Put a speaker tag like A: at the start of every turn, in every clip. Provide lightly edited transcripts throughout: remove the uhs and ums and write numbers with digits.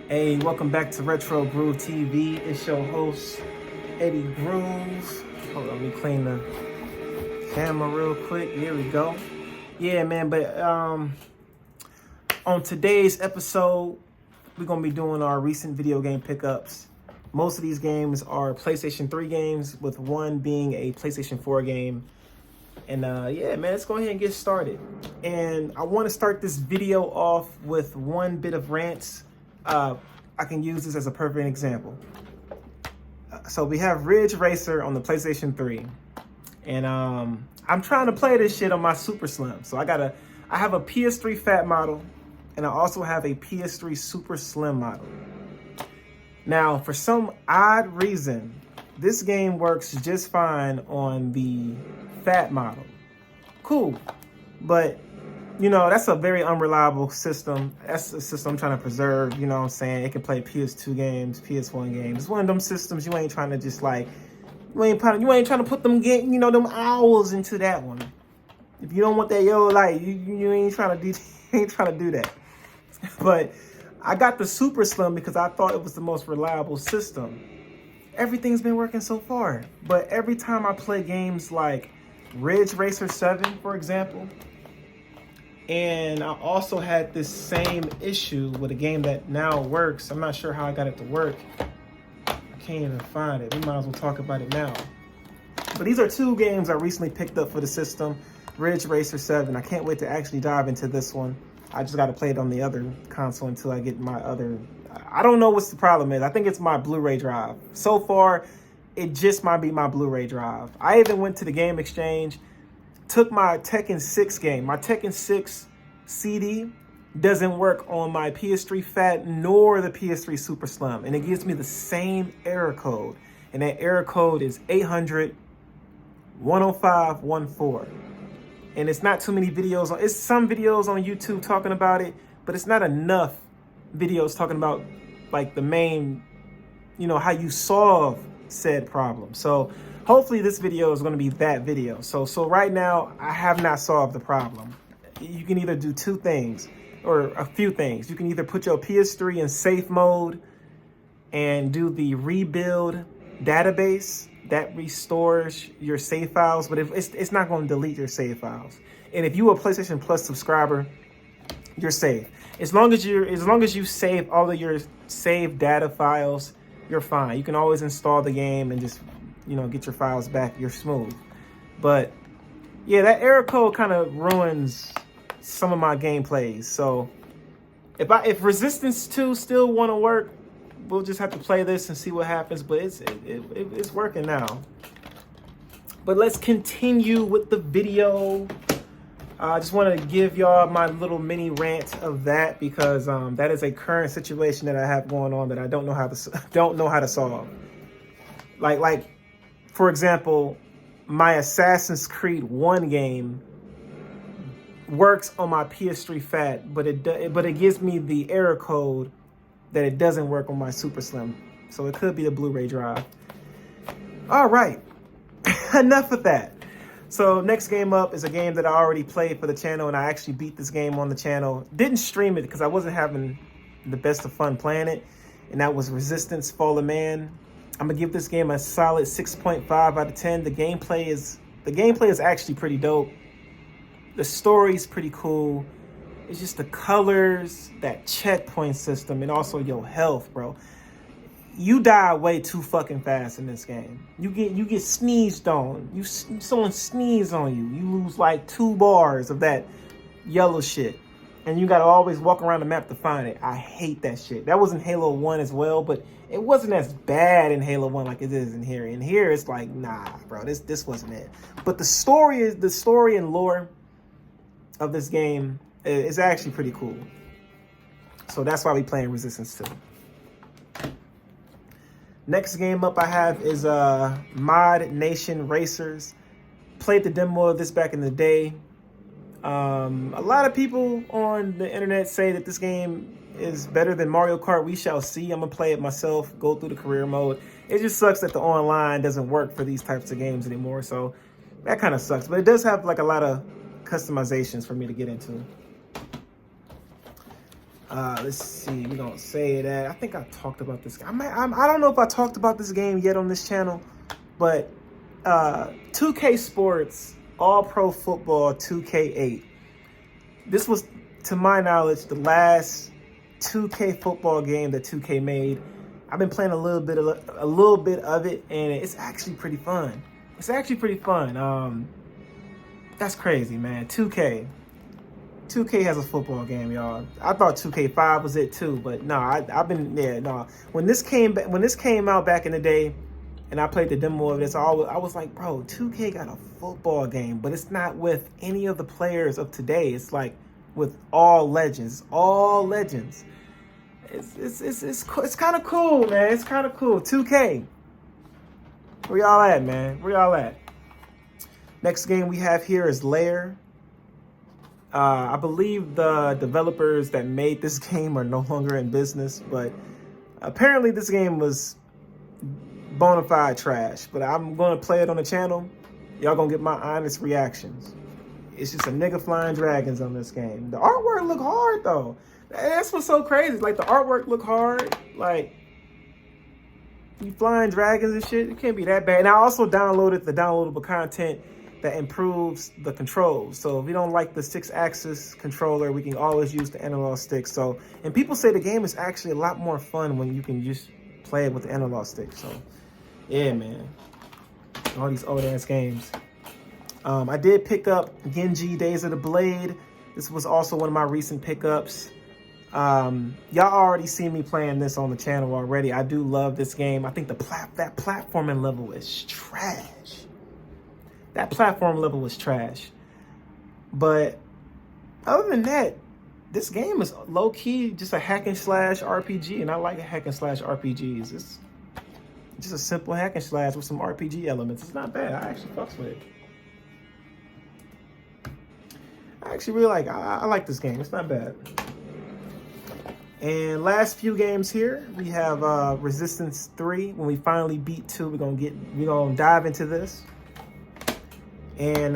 A: Hey, welcome back to RetroGroovTV. It's your host, Eddie Groove. Hold on, let me clean the camera real quick. Here we go. Yeah, man, but on today's episode, we're going to be doing our recent video game pickups. Most of these games are PlayStation 3 games, with one being a PlayStation 4 game. And yeah, man, let's go ahead and get started. And I want to start this video off with one bit of rants. I can use this as a perfect example. So we have Ridge Racer on the PlayStation 3. And I'm trying to play this shit on my Super Slim. So I have a ps3 fat model, and I also have a ps3 Super Slim model. Now, for some odd reason, this game works just fine on the fat model. Cool. But, you know, that's a very unreliable system. That's a system I'm trying to preserve, you know what I'm saying? It can play PS2 games, PS1 games. It's one of them systems you ain't trying to just like, you ain't trying to put them, them hours into that one. If you don't want that, you ain't trying to do that. But I got the Super Slim because I thought it was the most reliable system. Everything's been working so far. But every time I play games like Ridge Racer 7, for example, and I also had this same issue with a game that now works. I'm not sure how I got it to work. I can't even find it. We might as well talk about it now. But these are two games I recently picked up for the system. Ridge Racer 7. I can't wait to actually dive into this one. I just got to play it on the other console until I get my other... I don't know what's the problem is. I think it's my Blu-ray drive. So far, it just might be my Blu-ray drive. I even went to the Game Exchange, took my Tekken 6 game. My Tekken 6 CD doesn't work on my PS3 Fat nor the PS3 Super Slim. And it gives me the same error code. And that error code is 800-10514. And it's not too many videos. It's some videos on YouTube talking about it, but it's not enough videos talking about like the main, how you solve said problem. So hopefully this video is going to be that video. So right now I have not solved the problem. You can either do two things or a few things. You can either put your PS3 in safe mode and do the rebuild database that restores your save files, but if it's not going to delete your save files. And if you are a PlayStation Plus subscriber, you're safe. As long as you save all of your saved data files, you're fine. You can always install the game and just, get your files back. You're smooth. But yeah, that error code kind of ruins some of my gameplays. So if Resistance 2 still want to work, we'll just have to play this and see what happens. But it's working now. But let's continue with the video. I just want to give y'all my little mini rant of that because that is a current situation that I have going on that I don't know how to solve. Like for example, my Assassin's Creed 1 game works on my PS3 Fat, but it gives me the error code that it doesn't work on my Super Slim. So it could be the Blu-ray drive. All right, enough of that. So next game up is a game that I already played for the channel, and I actually beat this game on the channel. Didn't stream it because I wasn't having the best of fun playing it, and that was Resistance: Fall of Man. I'm gonna give this game a solid 6.5 out of 10. The gameplay is actually pretty dope. The story's pretty cool. It's just the colors, that checkpoint system, and also your health, bro. You die way too fucking fast in this game. You get sneezed on. Someone sneezes on you. You lose like 2 bars of that yellow shit. And you gotta always walk around the map to find it. I hate that shit. That was in Halo 1 as well, but it wasn't as bad in Halo 1 like it is in here. In here, it's like, nah, bro, this wasn't it. But the story and lore of this game is actually pretty cool. So that's why we playing Resistance 2. Next game up I have is Mod Nation Racers. Played the demo of this back in the day. A lot of people on the internet say that this game is better than Mario Kart. We shall see. I'm gonna play it myself, go through the career mode. It just sucks that the online doesn't work for these types of games anymore. So that kind of sucks. But it does have like a lot of customizations for me to get into. Let's see. We're gonna say that. I think I talked about this. I don't know if I talked about this game yet on this channel, but 2K Sports All Pro Football 2K8. This was, to my knowledge, the last 2K football game that 2K made. I've been playing a little bit of it, and it's actually pretty fun. It's actually pretty fun. That's crazy, man. 2K has a football game, y'all. I thought 2K5 was it too, but no, I've been there. No, when this came out back in the day, and I played the demo of this, I was like, bro, 2K got a football game, but it's not with any of the players of today. It's like with all legends, It's kind of cool, man. It's kind of cool. 2K, where y'all at, man? Where y'all at? Next game we have here is Lair. I believe the developers that made this game are no longer in business, but apparently this game was bona fide trash. But I'm going to play it on the channel. Y'all going to get my honest reactions. It's just a nigga flying dragons on this game. The artwork look hard, though. That's what's so crazy. Like, the artwork look hard. Like, you flying dragons and shit. It can't be that bad. And I also downloaded the downloadable content that improves the controls. So if you don't like the 6-axis controller, we can always use the analog stick. So, and people say the game is actually a lot more fun when you can just play it with the analog stick. So, yeah, man. All these old ass games. I did pick up Genji Days of the Blade. This was also one of my recent pickups. Y'all already seen me playing this on the channel already. I do love this game. I think that platforming level is trash. That platform level was trash. But other than that, this game is low-key just a hack and slash RPG, and I like hack and slash RPGs. It's just a simple hack and slash with some RPG elements. It's not bad. I actually fucks with it. I actually really like. I like this game. It's not bad. And last few games here, we have Resistance 3. When we finally beat 2, we're gonna dive into this. And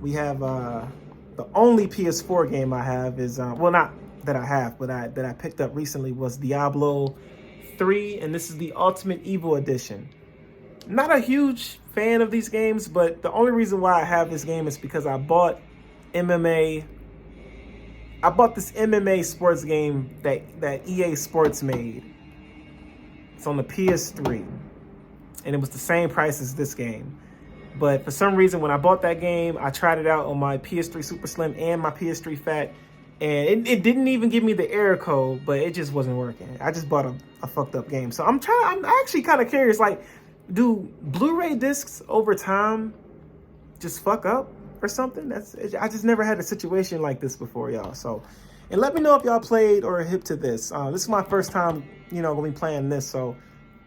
A: we have the only PS4 game I have is well, not that I have, but that I picked up recently was Diablo 3, and this is the Ultimate Evil Edition. Not a huge fan of these games, but the only reason why I have this game is because I bought this MMA sports game that EA Sports made. It's on the PS3, and it was the same price as this game. But for some reason, when I bought that game, I tried it out on my PS3 Super Slim and my PS3 Fat, and it didn't even give me the error code, but it just wasn't working. I just bought a fucked up game. So I'm actually kind of curious, like, do Blu-ray discs over time just fuck up or something? I just never had a situation like this before, y'all. So, and let me know if y'all played or are hip to this. This is my first time, gonna be playing this. So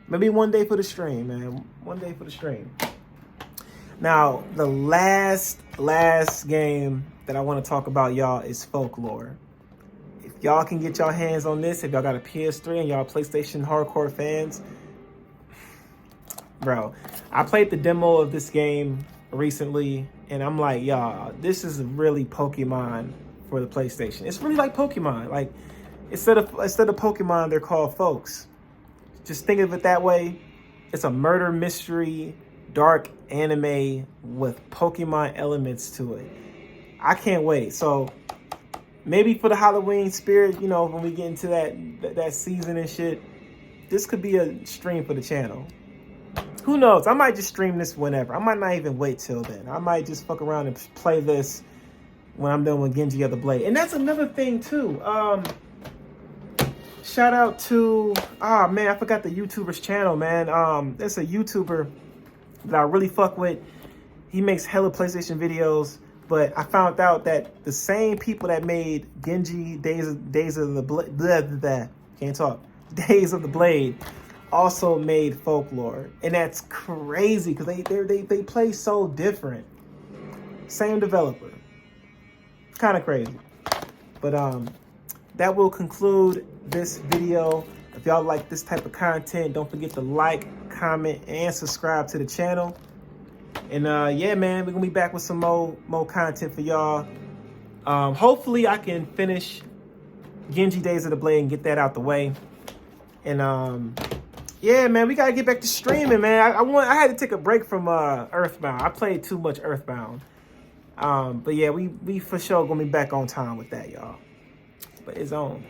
A: maybe one day for the stream, man. One day for the stream. Now, the last game that I want to talk about, y'all, is Folklore. If y'all can get y'all hands on this, if y'all got a PS3 and y'all PlayStation hardcore fans, bro, I played the demo of this game recently, and I'm like, y'all, this is really Pokemon for the PlayStation. It's really like Pokemon. Like, instead of Pokemon, they're called folks. Just think of it that way. It's a murder mystery, dark anime with Pokemon elements to it. I can't wait. So maybe for the Halloween spirit, when we get into that season and shit, this could be a stream for the channel. Who knows? I might just stream this whenever. I might not even wait till then. I might just fuck around and play this when I'm done with Genji of the Blade. And that's another thing too. Shout out to, man, I forgot the YouTuber's channel, man. There's a YouTuber that I really fuck with. He makes hella PlayStation videos, but I found out that the same people that made Genji Days of the Blade, can't talk, Days of the Blade, also made Folklore. And that's crazy because they play so different. Same developer. Kind of crazy. But that will conclude this video. If y'all like this type of content, don't forget to like, comment, and subscribe to the channel. And yeah, man, we're gonna be back with some more content for y'all. Hopefully I can finish Genji Days of the Blade and get that out the way. And yeah, man, we gotta get back to streaming, man. I had to take a break from Earthbound. I played too much Earthbound. But yeah, we for sure gonna be back on time with that, y'all. But it's on.